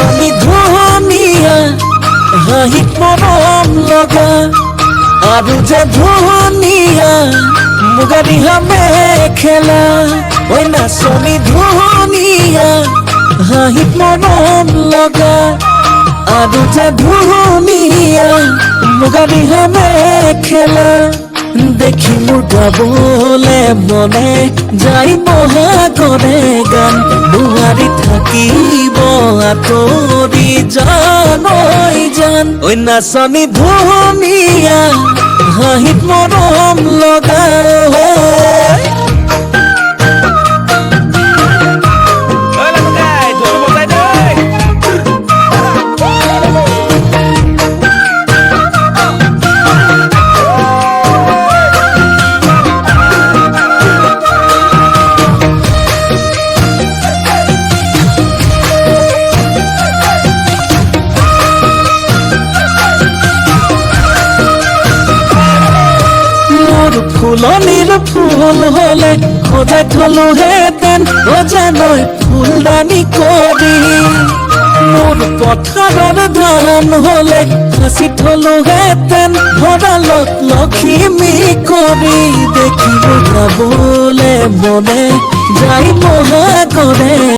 নাচনী ধুনীয়া হাঁহিত মৰম লগা আৰু যে ধুনীয়া মুগা ৰিহা মেখেলা ঐ নাচনী ধুনীয়া হাঁহিত মৰম লগা আৰু যে ধুনীয়া মুগা ৰিহা মেখেলা দেখি মোৰ গাবলে মনে যাই মহাগৰে গান বুহাৰী থাকিব আঁতৰি জানৈ জান ঐ নাচনী ধুনীয়া হাঁহিত মৰম লগা ফুলনিৰ ফুল হলে সজাই থলোহেঁতেন ৰজানৈ ফুলদানি কৰি মোৰ পথাৰৰ ধান হলে সাঁচি থলোহেঁতেন ভঁৰালত লখিমী কৰি দেখিব গাবলে মনে যাই মহাগৰে